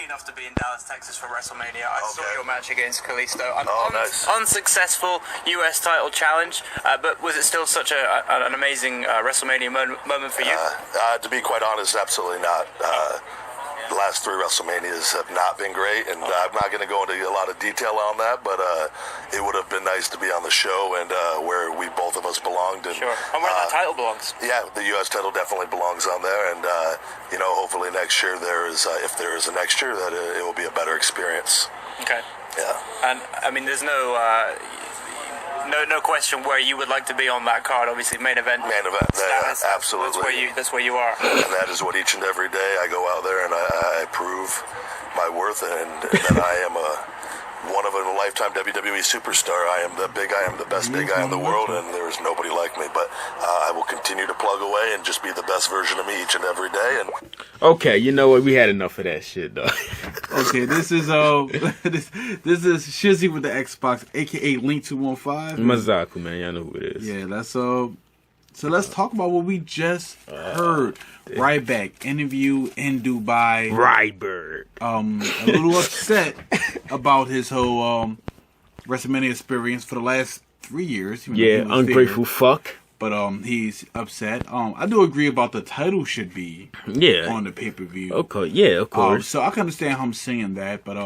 lucky enough to be in Dallas, Texas for WrestleMania. I saw your match against Kalisto. Nice. Unsuccessful US title challenge, but was it still such an amazing WrestleMania moment for you? To be quite honest, absolutely not. The last 3 WrestleManias have not been great, and I'm not going to go into a lot of detail on that, but it would have been nice to be on the show and where we both of us belonged. And, sure. And where that title belongs. Yeah, the U.S. title definitely belongs on there, and hopefully next year if there is a next year, that it will be a better experience. Okay. Yeah. And I mean, there's no question where you would like to be on that card. Obviously, main event. Absolutely. That's where you are. And that is what each and every day I go out there and I prove my worth and that I am one of a lifetime WWE superstar. I am the best big guy in the world, and there is nobody like me. But I will continue to plug away and just be the best version of me each and every day. And okay, you know what? We had enough of that shit, though. Okay, this is this is Shizzy with the Xbox, aka Link215. Mazaku, man, y'all know who it is. Yeah, that's so let's talk about what we just heard. Ryback interview in Dubai. Ryback. A little upset about his whole WrestleMania experience for the last 3 years. Yeah, ungrateful fuck. But he's upset. I do agree about the title should be on the pay-per-view. Okay, yeah, of course. So I can understand how I'm saying that, but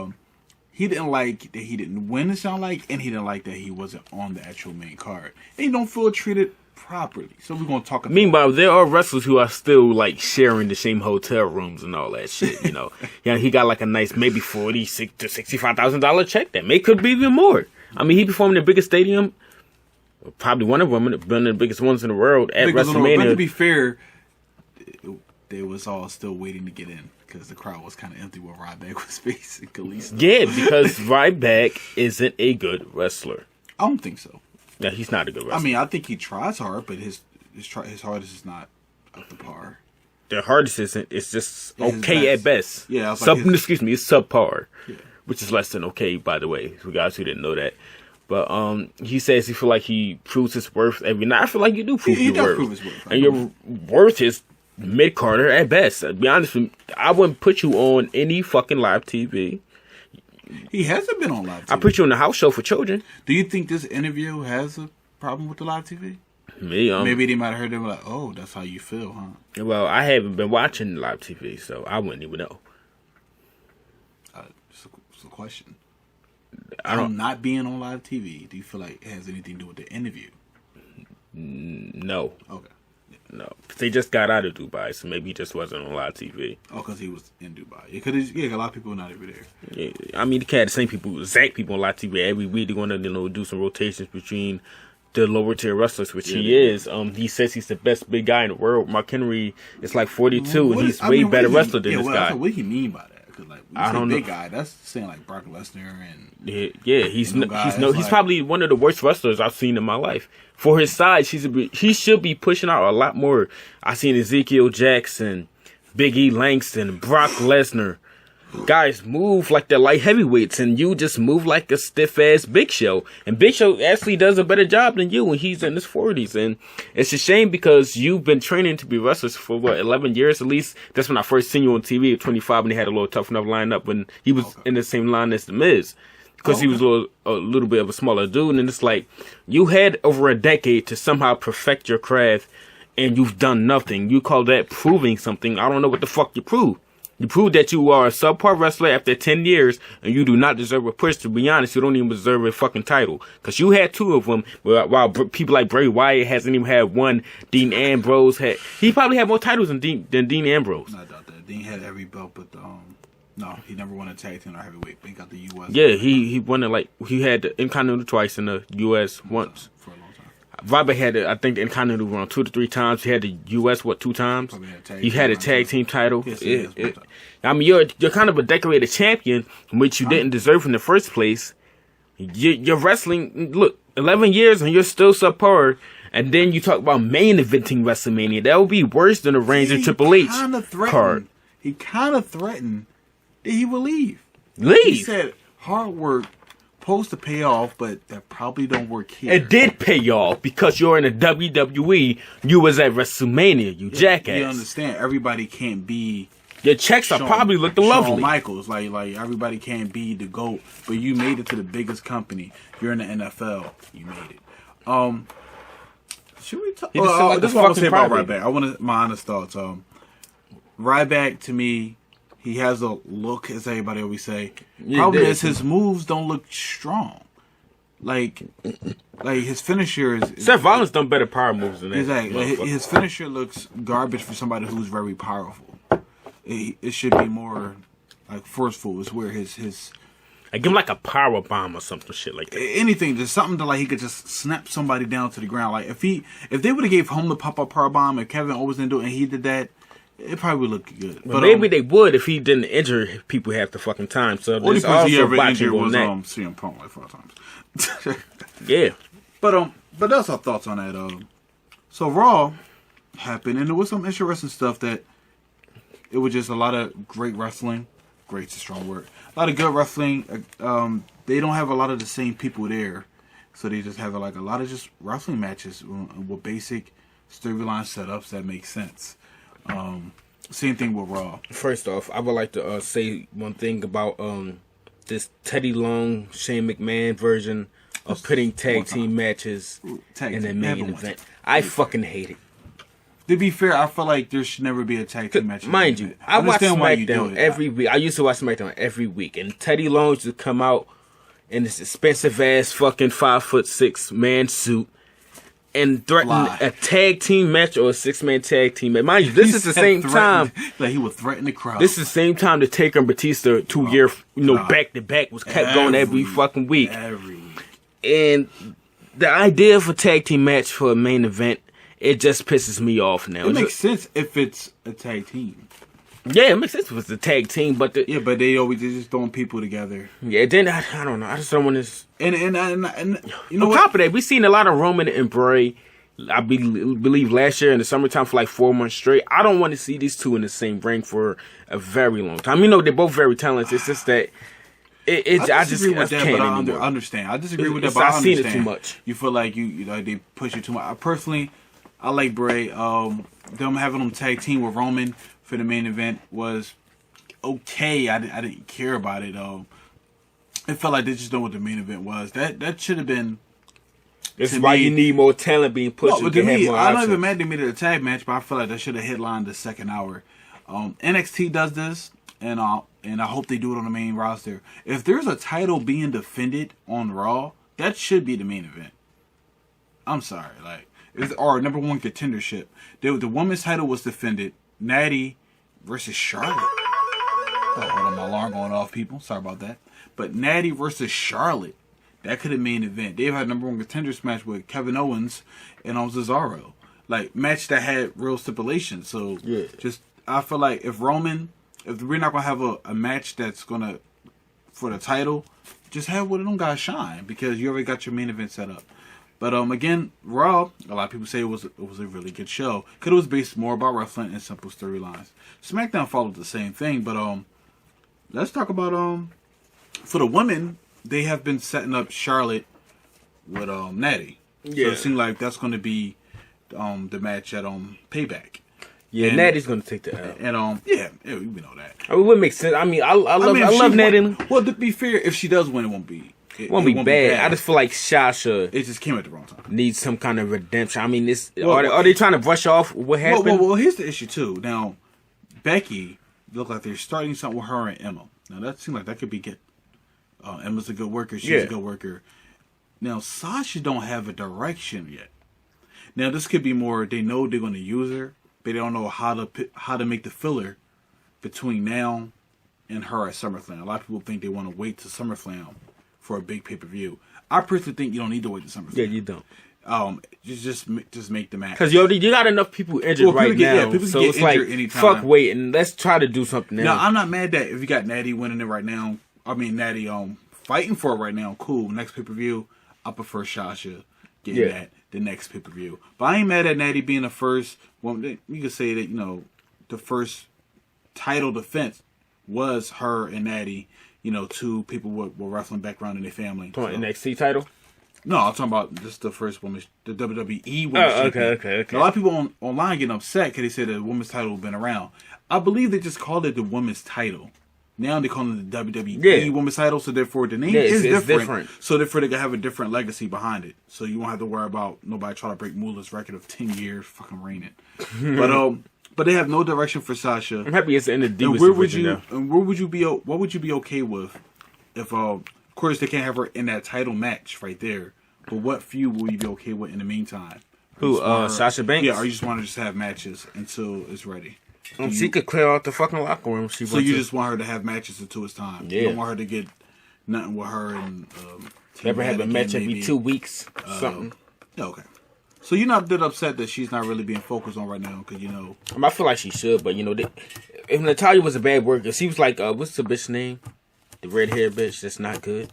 he didn't like that he didn't win, it sound like, and he didn't like that he wasn't on the actual main card. And he don't feel treated properly. So we're gonna talk about Meanwhile, there are wrestlers who are still like sharing the same hotel rooms and all that shit, you know. Yeah, he got like a nice maybe $46,000 to $65,000 check. That could be even more. I mean, he performed in the biggest stadium, probably one of them, one of the biggest ones in the world at WrestleMania. But to be fair, they was all still waiting to get in because the crowd was kind of empty when Ryback was facing Kalisto. Yeah, because Ryback isn't a good wrestler. I don't think so. Yeah, he's not a good wrestler. I mean, I think he tries hard, but his hardest is not up to par. The hardest isn't. It's just okay at best. Yeah, it's subpar, yeah. Which is less than okay, by the way, for guys who didn't know that. But he says he feel like he proves his worth every night. I feel like you do prove your worth. Prove his worth. And your worth is mid-carder at best. To be honest with you, I wouldn't put you on any fucking live TV. He hasn't been on live TV. I put you on the house show for children. Do you think this interview has a problem with the live TV? Maybe they might have heard them like, oh, that's how you feel, huh? Well, I haven't been watching live TV, so I wouldn't even know. It's a question. Not being on live TV, do you feel like it has anything to do with the interview? No. Okay. No. They just got out of Dubai, so maybe he just wasn't on live TV. Oh, because he was in Dubai. Yeah, a lot of people not over there. Yeah, I mean, they had the same people, exact people on live TV every week. They're going to do some rotations between the lower tier wrestlers, which he is. He says he's the best big guy in the world. Mark Henry is like 42, and he's way better wrestler than this guy. What do he mean by that? Because I don't know. Big guy, that's saying like Brock Lesnar and he's probably one of the worst wrestlers I've seen in my life. For his size, he should be pushing out a lot more. I seen Ezekiel Jackson, Big E Langston, Brock Lesnar. Guys move like they're light heavyweights, and you just move like a stiff ass Big Show. And Big Show actually does a better job than you when he's in his 40s. And it's a shame because you've been training to be wrestlers for 11 years at least. That's when I first seen you on TV at 25 when he had a little tough enough lineup when he was in the same line as The Miz. Because he was a little bit of a smaller dude. And it's like, you had over a decade to somehow perfect your craft, and you've done nothing. You call that proving something. I don't know what the fuck you proved. You proved that you are a subpar wrestler after 10 years, and you do not deserve a push. To be honest, you don't even deserve a fucking title. Because you had 2 of them, while people like Bray Wyatt hasn't even had one. Dean Ambrose he probably had more titles than Dean Ambrose. I doubt that. Dean had every belt, but no, he never won a tag team or heavyweight. But he got the U.S. Yeah, he won it he had the Intercontinental twice and the U.S. once. For a long time. Ryback had, I think, the Intercontinental around 2 to 3 times. He had the U.S. 2 times? He had a tag team title. I mean, you're kind of a decorated champion, which you didn't deserve in the first place. You're wrestling, look, 11 years and you're still subpar. And then you talk about main eventing WrestleMania. That would be worse than the Reigns and Triple H card. He kind of threatened that he would leave. He said hard work supposed to pay off, but that probably don't work here. It did pay off because you're in the WWE. You was at WrestleMania, you jackass. You understand, everybody can't be Your checks are probably looking lovely. Shawn Michaels, like everybody can't be the GOAT, but you made it to the biggest company. You're in the NFL. You made it. Should we talk? This is what I want to say about Ryback. I want my honest thoughts. Ryback, to me, he has a look, as everybody always say. Problem is his moves don't look strong. Like his finisher is... Seth Rollins done better power moves than that. Exactly. His finisher looks garbage for somebody who's very powerful. It should be more like forceful. Is where his I give him like a power bomb or something shit like that. Anything, just something that like he could just snap somebody down to the ground. Like if they would have gave him the pop-up power bomb and Kevin Owens didn't do it and he did that, it probably would look good. But maybe they would if he didn't injure people half the fucking time. So there's also he ever botching injured on was that. CM Punk like 4 times. Yeah. But that's our thoughts on that. So Raw happened and there was some interesting stuff that it was just a lot of great wrestling. Great's a strong word. A lot of good wrestling. They don't have a lot of the same people there, so they just have like a lot of just wrestling matches with basic storyline setups that make sense. Same thing with Raw. First off, I would like to say one thing about this Teddy Long, Shane McMahon version of putting tag team matches in the main event. I fucking hate it. To be fair, I feel like there should never be a tag team match. Mind you, I watch SmackDown every week. I used to watch SmackDown every week, and Teddy Long used to come out in this expensive ass fucking 5'6" man suit and threaten a tag team match or a 6-man tag team match. Mind you, this is the same time. Like he would threaten the crowd. This is the same time the Taker and Batista 2 year, back to back was kept going every fucking week. Every week. And the idea of a tag team match for a main event, it just pisses me off now. It makes sense if it's a tag team. Yeah, it makes sense if it's a tag team, but but they're just throwing people together. Yeah, then I don't know. I just don't want this. And you know, on top of that, we seen a lot of Roman and Bray. I believe last year in the summertime for like 4 months straight. I don't want to see these two in the same ring for a very long time. They're both very talented. It's just that I disagree with that, but I understand. I disagree with that, but I understand. I've seen it too much. You feel like they push it too much. I like Bray. Them having them tag team with Roman for the main event was okay. I didn't care about it. It felt like they just know what the main event was. That should have been. This is why you need more talent being pushed. No, to me, I don't even mad they made it a tag match, but I feel like that should have headlined the second hour. NXT does this, and I hope they do it on the main roster. If there's a title being defended on Raw, that should be the main event. I'm sorry, it's our number one contendership. The women's title was defended. Natty versus Charlotte. Oh, hold on, my alarm going off, people. Sorry about that. But Natty versus Charlotte. That could have main event. They've had number one contenders match with Kevin Owens and Cesaro. Match that had real stipulations. So, yeah. I feel like if we're not going to have a match that's going to, for the title, just have one of them guys shine. Because you already got your main event set up. But again, Raw, a lot of people say it was a really good show. Because it was based more about wrestling and simple storylines. SmackDown followed the same thing. But let's talk about, for the women, they have been setting up Charlotte with Natty. Yeah. So it seems like that's going to be the match at Payback. Yeah, and Natty's going to take the L. And yeah, we know that. It would make sense. I love Natty. Well, to be fair, if she does win, it won't be. It won't be bad. I just feel like Sasha. It just came at the wrong time. Needs some kind of redemption. Are they trying to brush off what happened? Well, here's the issue too. Now, Becky look like they're starting something with her and Emma. Now that seems like that could be good. Emma's a good worker. She's a good worker. Now, Sasha don't have a direction yet. Now, this could be more. They know they're going to use her, but they don't know how to make the filler between now and her at SummerSlam. A lot of people think they want to wait to SummerSlam for a big pay-per-view. I personally think you don't need to wait to SummerSlam. Yeah, you don't. Just make the match. Because you got enough people injured right now. People so get it's like, anytime. Fuck waiting. Let's try to do something now. Now, I'm not mad that if you got Natty winning it right now, Natty fighting for it right now, cool. Next pay-per-view, I prefer Sasha getting that the next pay-per-view. But I ain't mad at Natty being the first. Well, you could say that, the first title defense was her and Natty, two people with wrestling background in their family. NXT title? No, I'm talking about this is the first women's, the WWE women's champion. Okay. A lot of people online getting upset because they said the women's title has been around. I believe they just called it the women's title. Now they call it the WWE women's title, so therefore the name is different. So therefore they can have a different legacy behind it. So you won't have to worry about nobody trying to break Moolah's record of 10 years fucking reigning. But they have no direction for Sasha. I'm happy it's in the Divas division. What would you be okay with if of course they can't have her in that title match right there. But what feud will you be okay with in the meantime? Who, Sasha Banks? Yeah, or you just want to just have matches until it's ready? She could clear out the fucking locker room. So you just want her to have matches until it's time. Yeah. You don't want her to get nothing with her and never have a match every 2 weeks. Something. Yeah, okay. So you're not that upset that she's not really being focused on right now because I feel like she should, but if Natalya was a bad worker, she was like, what's the bitch name? The red hair bitch that's not good.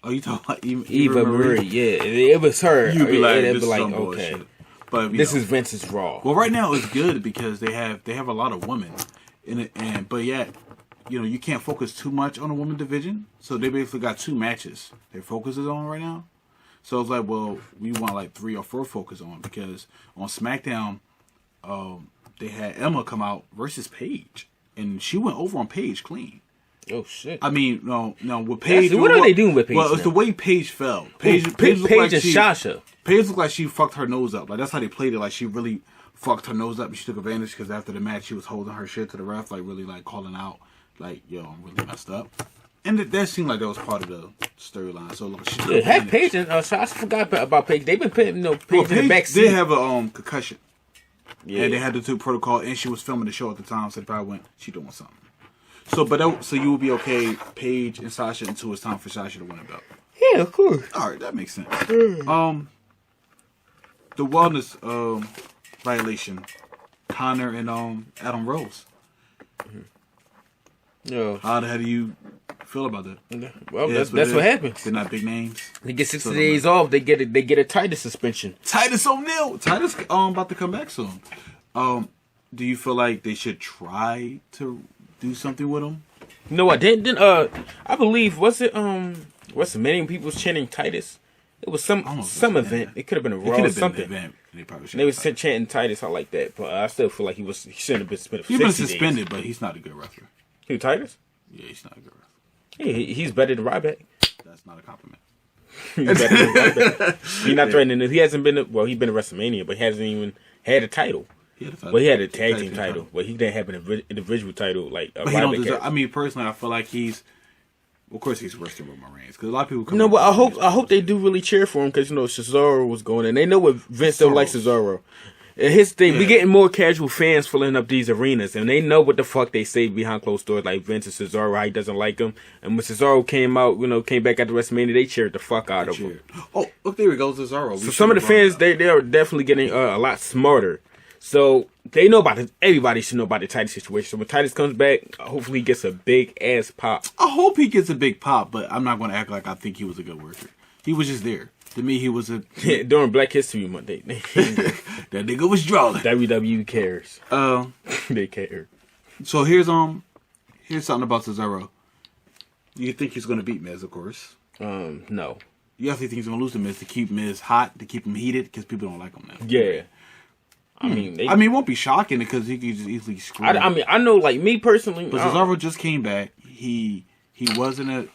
Oh, you talking about Eva Marie? Yeah, it was her. You'd be like, okay. Bullshit. But this is Vince's Raw. Well, right now it's good because they have a lot of women in it, but yet you can't focus too much on the women division. So they basically got 2 matches their focus is on right now. So it's like, well, we want like 3 or 4 focus on because on SmackDown, they had Emma come out versus Paige, and she went over on Paige clean. Oh shit! I mean, no, with Paige. What are they doing with Paige? Well, it's the way Paige fell. Paige and Sasha. Paige looked like she fucked her nose up. Like that's how they played it. Like she really fucked her nose up, and she took advantage because after the match, she was holding her shit to the ref, like really like calling out, like yo, I'm really messed up. And that seemed like that was part of the storyline. So like, she had Paige and Sasha forgot about Paige. They've been putting Paige in the back seat. They have a concussion. Yeah, and they had to do protocol, and she was filming the show at the time, so they probably went, she doing something. So you will be okay, Paige and Sasha, until it's time for Sasha to win a belt. Yeah, of course. All right, that makes sense. The wellness violation, Connor and Adam Rose. Yeah. How the hell do you feel about that? Well, that's what happens. They're not big names. They get 60 days off. They get a Titus suspension. Titus O'Neil. Titus about to come back soon. Do you feel like they should try to do something with him? You know what? I believe what's many people chanting Titus? It was some event. It could have been a Raw or something. They was chanting Titus. I like that, but I still feel like he shouldn't have been suspended. He's been suspended, but he's not a good wrestler. Who, Titus? Yeah, he's not a good wrestler. Yeah, he's better than Ryback. That's not a compliment. He's better than Ryback. He's not threatening. He hasn't been. Well, he's been at WrestleMania, but he hasn't even had a title. He had a tag team title, but he didn't have an individual title like a Ryback. I mean, personally, I feel like of course, he's worse than Roman Reigns because a lot of people. No, but I hope they do really cheer for him because Cesaro was going in. They know what Vince don't like Cesaro. And his thing, we getting more casual fans filling up these arenas, and they know what the fuck they say behind closed doors, like Vince and Cesaro, how he doesn't like him. And when Cesaro came back after WrestleMania, they cheered the fuck out of him. Oh, look, there we go, Cesaro. So some of the fans, they are definitely getting a lot smarter. So they know about it. Everybody should know about the Titus situation. So when Titus comes back, hopefully he gets a big ass pop. I hope he gets a big pop, but I'm not going to act like I think he was a good worker. He was just there. To me, he was during Black History Month. That nigga was drawing. WWE cares. They care. So here's something about Cesaro. You think he's going to beat Miz, of course. No. You actually think he's going to lose to Miz to keep Miz hot, to keep him heated, because people don't like him now. Yeah. I mean, it won't be shocking because he could just easily screw. I know, like me personally, but Cesaro just came back. He was in a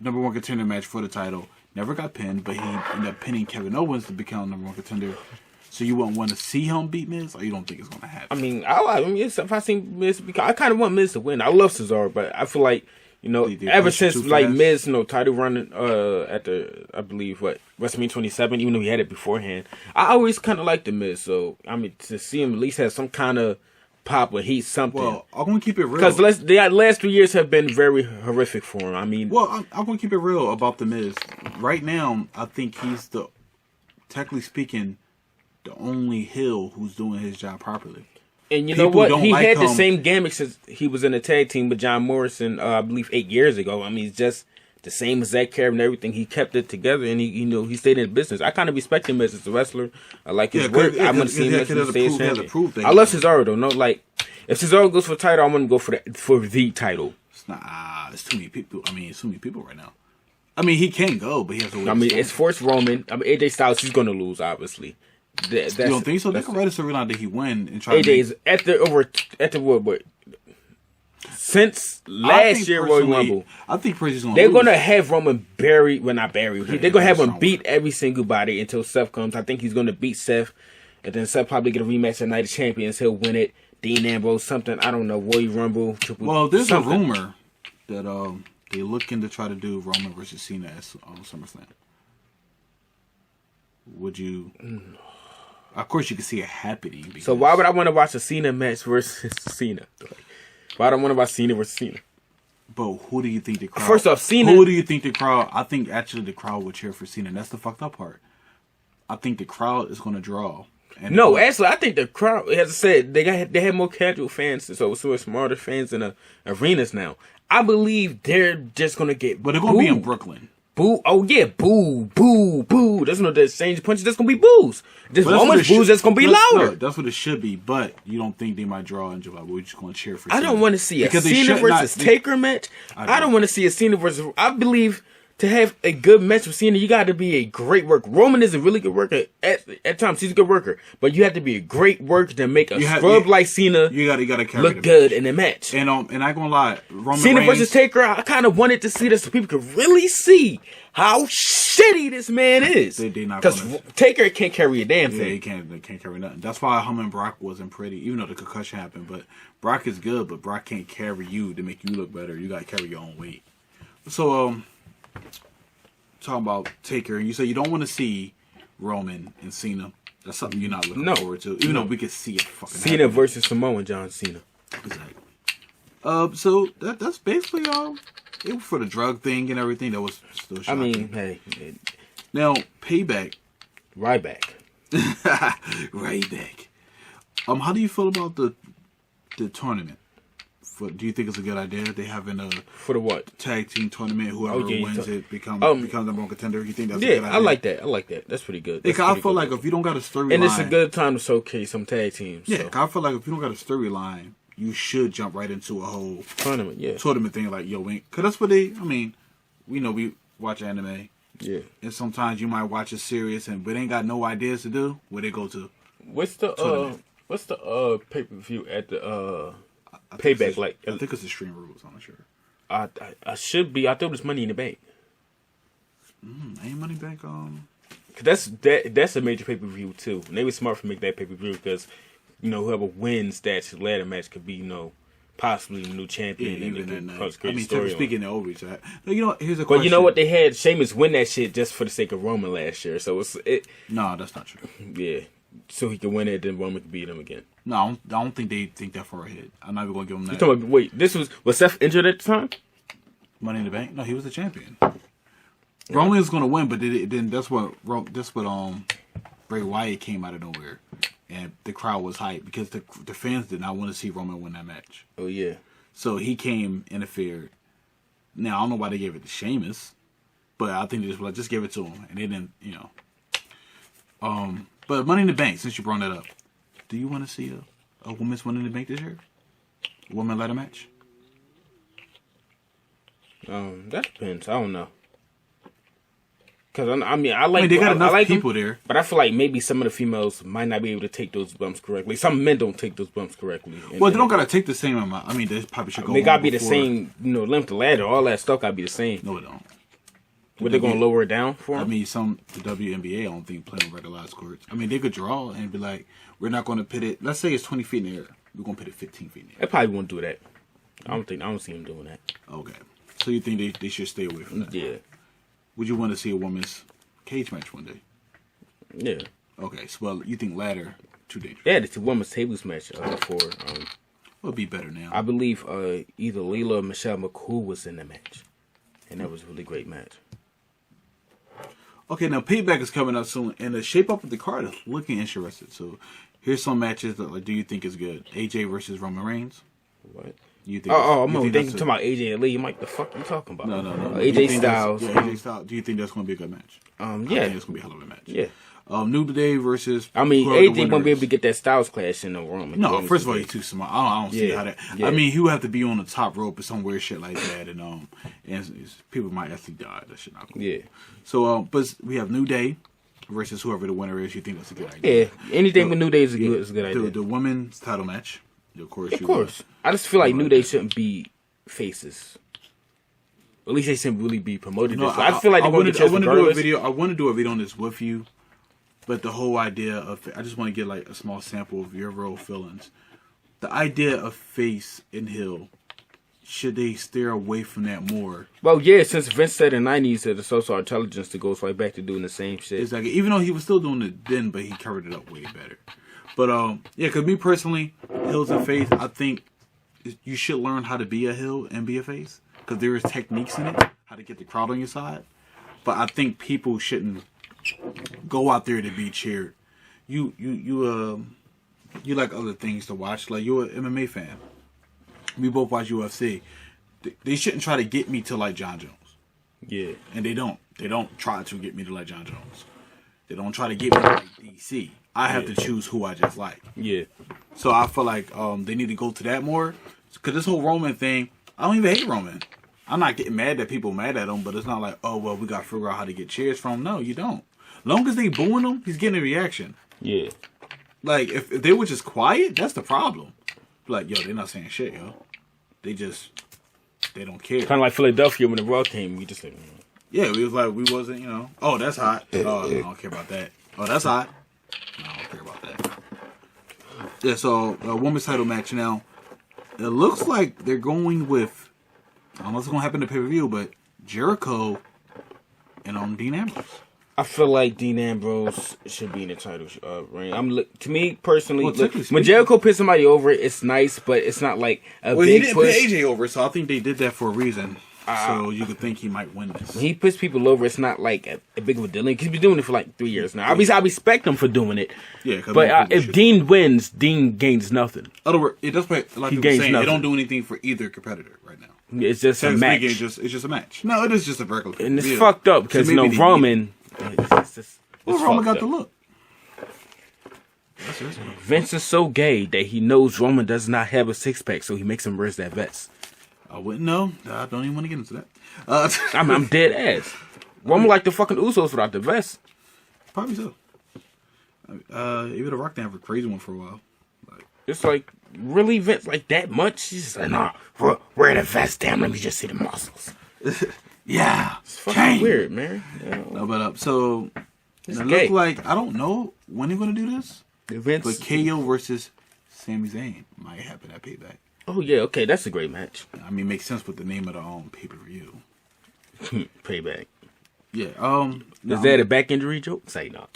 number 1 contender match for the title. Never got pinned, but he ended up pinning Kevin Owens to become number 1 contender. So you wouldn't want to see him beat Miz, or you don't think it's going to happen? I mean, if I see Miz, because I kind of want Miz to win. I love Cesaro, but I feel like ever since like Miz, title run at the I believe WrestleMania 27, even though he had it beforehand, I always kind of liked the Miz. So I mean, to see him at least have some kind of pop or heat, something. Well, I'm gonna keep it real because the last 3 years have been very horrific for him. I mean, well, I'm gonna keep it real about the Miz. Right now, I think he's technically speaking, the only heel who's doing his job properly. And you know what? He had the same gimmick since he was in a tag team with John Morrison, I believe 8 years ago. I mean, he's just the same exact character and everything. He kept it together, and he stayed in business. I kind of respect him as a wrestler. I like his work. I want to see him stay his champion. I love Cesaro though. No, like if Cesaro goes for the title, I want to go for the title. It's not. It's too many people. I mean, it's too many people right now. I mean, he can go, but he has to win. I mean, it's forced Roman. I mean, AJ Styles, he's going to lose, obviously. You don't think so? They can write a storyline that he win and try. AJ is at the what? Since last year Royal Rumble, I think personally they're going to have Roman bury. Well, not bury. They're going to have him beat every single body until Seth comes. I think he's going to beat Seth, and then Seth probably get a rematch at Night of Champions. He'll win it. Dean Ambrose, something, I don't know, Royal Rumble. Well, there's a rumor that they're looking to try to do Roman versus Cena at SummerSlam. Would you? Of course, you can see it happening. So why would I want to watch a Cena match versus Cena? Why don't I want to watch Cena versus Cena? But who do you think the crowd? First off, Cena. Who do you think the crowd? I think actually the crowd would cheer for Cena. And that's the fucked up part. I think the crowd is going to draw. And no, actually, I think the crowd, as I said, they had more casual fans, so smarter fans in the arenas now. I believe they're just gonna get. But they're gonna be in Brooklyn. Boo! Oh yeah, boo, boo, boo. There's no exchange punches. There's gonna be boos. There's almost boos. That's gonna be louder. No, that's what it should be. But you don't think they might draw in July? We're just gonna cheer for. I don't want to see a Cena versus Taker match. I don't want to see a Cena versus. I believe to have a good match with Cena, you got to be a great worker. Roman is a really good worker at times. He's a good worker, but you have to be a great worker to make a scrub like Cena. You got to look good in the match. And I ain't gonna lie, Roman Cena Reigns, versus Taker. I kind of wanted to see this so people could really see how shitty this man is. Because Taker can't carry a damn thing. Yeah, they can't carry nothing. That's why him and Brock wasn't pretty, even though the concussion happened. But Brock is good, but Brock can't carry you to make you look better. You got to carry your own weight. So, talking about Taker, and you say you don't want to see Roman and Cena. That's something you're not looking forward to, even though we could see it fucking Cena happen. versus Samoan John Cena. Exactly. So that's basically it was for the drug thing and everything. That was still shocking. I mean, hey. Now, Payback. Ryback. Ryback. How do you feel about the tournament? Do you think it's a good idea that they having a for the what tag team tournament? Whoever wins it becomes the wrong contender. You think that's a good idea? I like that. I like that. That's pretty good. I feel like if you don't got a storyline, and it's a good time to showcase some tag teams. Yeah, I feel like if you don't got a storyline, you should jump right into a whole tournament. Yeah, tournament thing like because that's what they. I mean, we watch anime. Yeah, and sometimes you might watch a series but ain't got no ideas to do. Where they go to? What's the pay per view at the Payback? I think it's Extreme Rules. I'm not sure. I should be. I thought it was Money in the Bank. Ain't Money Bank. Cause that's a major pay per view too. And they were smart to make that pay per view because whoever wins that ladder match could be possibly the new champion. Yeah, and I mean, speaking of overreach, here's a question. But you know what? They had Sheamus win that shit just for the sake of Roman last year. So No, that's not true. Yeah. So he can win it, then Roman can beat him again. No, I don't think they think that far ahead. I'm not even going to give them that. You're talking about, wait, was Seth injured at the time? Money in the Bank? No, he was the champion. Yeah. Roman was going to win, but then that's what Bray Wyatt came out of nowhere, and the crowd was hyped because the fans did not want to see Roman win that match. Oh yeah. So he came, interfered. Now I don't know why they gave it to Sheamus, but I think they just gave it to him, and they didn't, But Money in the Bank, since you brought that up, do you want to see a women's Money in the Bank this year? A woman ladder match? That depends. I don't know. Because I like. They got enough people them, there, but I feel like maybe some of the females might not be able to take those bumps correctly. Some men don't take those bumps correctly. Well, they don't gotta take the same amount. I mean, they probably should go. They gotta be the same. Length of ladder. All that stuff gotta be the same. No, it don't. What, they gonna lower it down for? I mean, the WNBA I don't think play on regularized courts. I mean, they could draw and be like, we're not gonna pit it. Let's say it's 20 feet in the air. We're gonna pit it 15 feet in the air. They probably won't do that. I don't see them doing that. Okay, so you think they should stay away from that? Yeah. Would you want to see a women's cage match one day? Yeah. Okay, so you think ladder too dangerous? Yeah, it's a women's tables match for. It'll be better now. I believe either Layla or Michelle McCool was in the match, and that was a really great match. Okay, now Payback is coming up soon, and the shape up of the card is looking interesting. So here's some matches that do you think is good? AJ versus Roman Reigns. What? You think? I'm thinking talking about AJ and Lee. You might the fuck you talking about? No. AJ Styles. AJ Styles. Do you think that's going to be a good match? Yeah. I think it's going to be a hell of a match. Yeah. New Day versus. I mean, whoever the AJ winner won't be able is. to get that Styles Clash in the room. No, first of all, he's too smart. I don't see how that. Yeah. I mean, he would have to be on the top rope or some weird shit like that, and people might actually die. That shit not cool. Yeah. So, but we have New Day versus whoever the winner is. You think that's a good idea? Yeah. Anything with New Day is a good idea. The women's title match. Of course. I just feel like New Day shouldn't be faces. At least they shouldn't really be promoted. No, this way. I feel like they're going to I want to do a video. I want to do a video on this with you, but the whole idea of I just want to get like a small sample of your real feelings. The idea of face and heel, should they steer away from that more? Well, yeah, since Vince said in the 90s that the social intelligence to goes right back to doing the same shit. It's like, even though he was still doing it then, but he covered it up way better. But yeah, because me personally, heels and face, I think you should learn how to be a heel and be a face. Because there is techniques in it, how to get the crowd on your side. But I think people shouldn't go out there to be cheered. You like other things to watch. Like, you're an MMA fan. We both watch UFC. They shouldn't try to get me to like John Jones. Yeah. And they don't. They don't try to get me to like John Jones. They don't try to get me to like DC. I have to choose who I just like. Yeah. So I feel like they need to go to that more. Because this whole Roman thing, I don't even hate Roman. I'm not getting mad that people mad at him, but it's not like, oh, well, we got to figure out how to get cheers from him. No, you don't. Long as they booing him, he's getting a reaction. Yeah. Like, if they were just quiet, that's the problem. Like, yo, they're not saying shit, yo. They don't care. Kind of like Philadelphia when the Raw came. We just like, Yeah, we was like, we wasn't, oh, that's hot. Oh, I don't care about that. Oh, that's hot. No, I don't care about that. Yeah, so, women's title match now. It looks like they're going with, I don't know what's going to happen to pay-per-view, but Jericho and Dean Ambrose. I feel like Dean Ambrose should be in the title ring. To me personally, when Jericho puts somebody over, it's nice, but it's not like a big push. He didn't put AJ over, so I think they did that for a reason. So you could think he might win this. When he puts people over, it's not like a big of a deal. He's been doing it for like 3 years now. I respect him for doing it. Yeah, but if Dean wins, Dean gains nothing. In other words, it does play like people saying they don't do anything for either competitor right now. It's just a match. It's just a match. No, it is just a regular. And it's fucked up because Roman. Roman got the look. Vince is so gay that he knows Roman does not have a six pack, so he makes him wear that vest. I wouldn't know. I don't even want to get into that. I'm dead ass. Roman like the fucking Usos without the vest. Probably so. Even The Rock didn't have a crazy one for a while. It's like, really, Vince, like that much? He's just like, nah, wear the vest, damn, let me just see the muscles. Yeah. It's fucking weird, man. No, but so it looks like, I don't know when they're going to do this, but KO versus Sami Zayn might happen at Payback. Oh, yeah, okay, that's a great match. I mean, makes sense with the name of the pay-per-view. Payback. Yeah. Is that a back injury joke? Say no.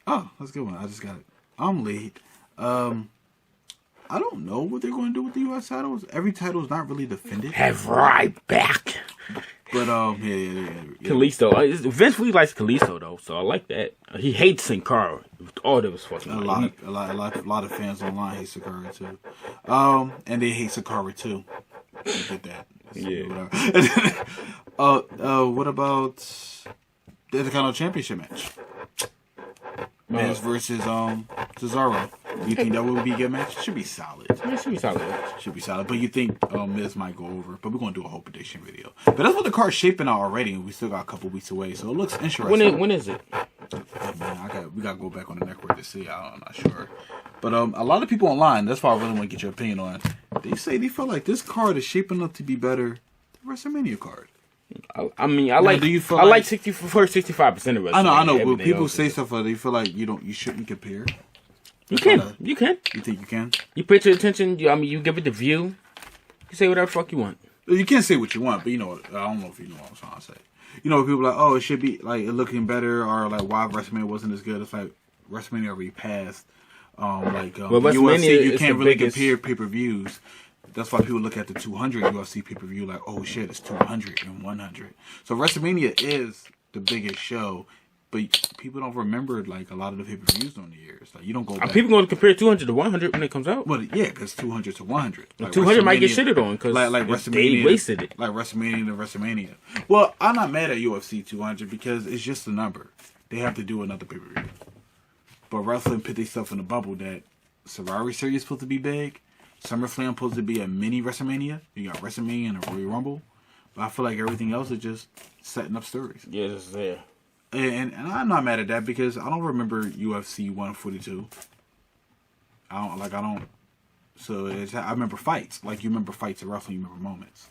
Oh, that's a good one. I just got it. I'm late. I don't know what they're going to do with the U.S. titles. Every title is not really defended. Have Ryback. But yeah. Kalisto. Vince really likes Kalisto though, so I like that. He hates Sin Cara with all of his fucking. A lot of fans online hate Sakara too. And they hate Sakara too. You get that? Yeah. What about the Intercontinental Championship match? Miz versus Cesaro. You think that would be a good match? Should be solid. Yeah, should be solid. But you think Miz might go over. But we're going to do a whole prediction video. But that's what the card's shaping out already. And we still got a couple weeks away. So it looks interesting. When is it? Man, we got to go back on the network to see. I'm not sure. But a lot of people online, that's why I really want to get your opinion on. They say they feel like this card is shaping up to be better than the WrestleMania card. I mean, I like 65% of it. I know. But people say stuff like they feel like you shouldn't compare. You can. You think you can? You put your attention. You give it the view. You say whatever the fuck you want. You can't say what you want, but I don't know if you know what I'm trying to say. People are like, oh, it should be like looking better, or like why WrestleMania wasn't as good. It's like WrestleMania already passed. UFC, you can't really compare pay-per-views. That's why people look at the 200 UFC pay-per-view like, oh shit, it's 200 and 100. So WrestleMania is the biggest show, but people don't remember like a lot of the pay-per-views on the years. Like you don't go back. People going to compare 200 to 100 when it comes out? Well, yeah, because 200 to 100. Like 200 might get shitted on because like WrestleMania, they wasted it. Like WrestleMania to WrestleMania. Well, I'm not mad at UFC 200 because it's just a number. they have to do another pay-per-view. But wrestling put themselves in a bubble that Survivor Series is supposed to be big. SummerSlam supposed to be a mini WrestleMania. You got WrestleMania and a Royal Rumble. But I feel like everything else is just setting up stories. Yeah, this is there. And I'm not mad at that because I don't remember UFC 142. I don't. So I remember fights. Like you remember fights in wrestling, you remember moments.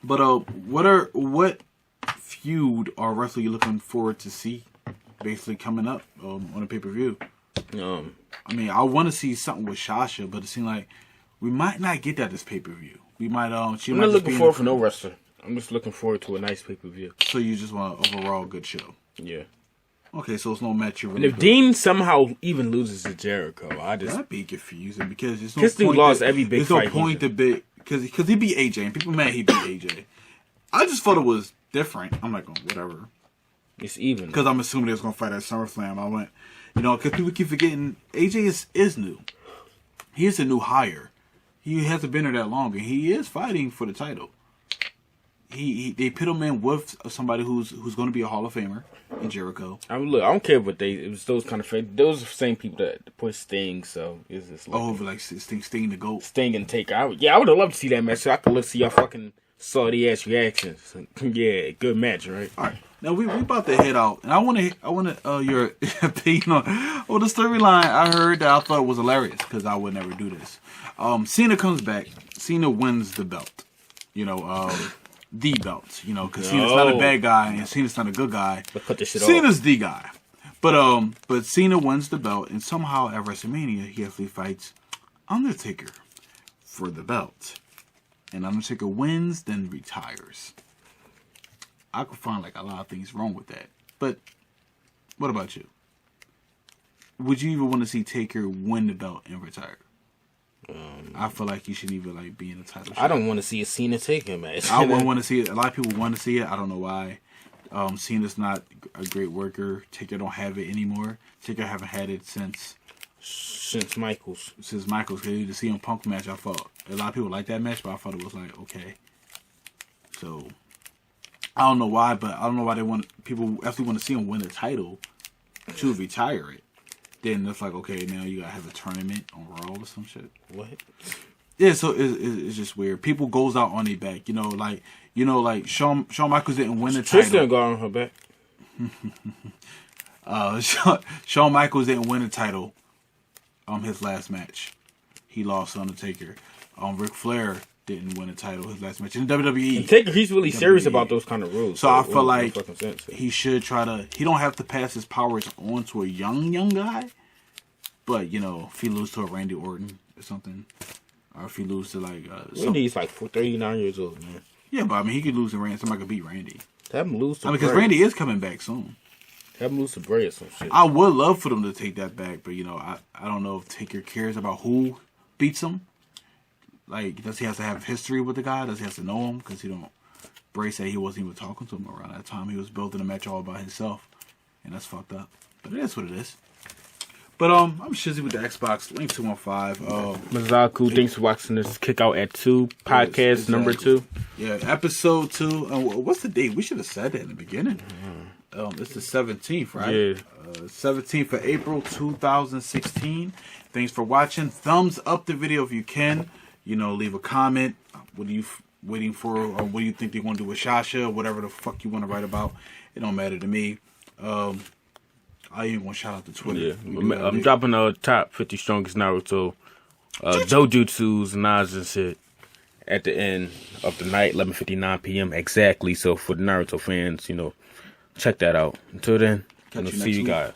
But what feud or wrestler you looking forward to see basically coming up on a pay-per-view? I mean, I want to see something with Sasha, but it seems like we might not get that this pay-per-view. We might I'm not looking forward for no wrestler. I'm just looking forward to a nice pay-per-view. So you just want an overall good show? Yeah. Okay, so it's no match. And if Dean somehow even loses to Jericho, that'd be confusing because it's no this dude point lost every big fight. There's no point to be because he beat AJ and people mad he beat AJ. I just thought it was different. I'm like, oh, whatever. It's even because I'm assuming they was gonna fight at SummerSlam. I went, because people keep forgetting AJ is new. He is a new hire. He hasn't been there that long, and he is fighting for the title. They put him in with somebody who's going to be a Hall of Famer in Jericho. I don't care what it was those kind of those are the same people that put Sting. So it's just like Sting the GOAT. Sting and Taker. I would have loved to see that match. So I could see y'all fucking salty ass reactions. Yeah, good match, right? All right. Now we about to head out, and I want your opinion on the storyline. I heard that I thought it was hilarious because I would never do this. Cena comes back. Cena wins the belt. The belt. Because Cena's not a bad guy and Cena's not a good guy. But cut this shit Cena's off. the guy. But Cena wins the belt, and somehow at WrestleMania he actually fights Undertaker for the belt, and Undertaker wins, then retires. I could find a lot of things wrong with that. But what about you? Would you even want to see Taker win the belt and retire? I feel like he shouldn't even be in the title shot. I don't want to see a Cena Taker match. I wouldn't want to see it. A lot of people want to see it. I don't know why. Cena's not a great worker. Taker don't have it anymore. Taker haven't had it since Michaels. Since Michaels. Because the CM Punk match, I thought a lot of people like that match, but I thought it was okay. So I don't know why, but I don't know why people actually want to see him win the title to retire it. Then it's okay, now you gotta have a tournament on Raw or some shit. What? Yeah, so it's just weird. People goes out on their back, Shawn Michaels didn't win the title. Tristan got on her back. Shawn Michaels didn't win the title. His last match, he lost to Undertaker. Ric Flair didn't win the title his last match in WWE. And Taker, he's really serious about those kind of rules. So I feel like he should try to. He don't have to pass his powers on to a young guy. But if he loses to a Randy Orton or something, or if he loses to Randy's 39 years old, man. Yeah, but he could lose to Randy. Somebody could beat Randy. Have him lose to Bray. Because Randy is coming back soon. Have him lose to Bray or some shit. I would love for them to take that back, but I don't know if Taker cares about who beats him. Does he have to have history with the guy? Does he have to know him? Because Bray said he wasn't even talking to him around that time. He was building a match all by himself, and that's fucked up. But it is what it is. But I'm Shizzy with the Xbox. Link 215. Mazaku, thanks for watching this KickOutAt2 podcast number 2. Yeah, episode 2. What's the date? We should have said that in the beginning. It's the 17th, right? Yeah. 17th of April 2016. Thanks for watching. Thumbs up the video if you can. Leave a comment. What are you waiting for? Or what do you think they're going to do with Sasha? Whatever the fuck you want to write about. It don't matter to me. I ain't gonna shout out to Twitter. Yeah, I'm dropping a top 50 strongest Naruto dojutsus, Nas and shit at the end of the night, 11:59 p.m. exactly. So for the Naruto fans, check that out. Until then, see you guys.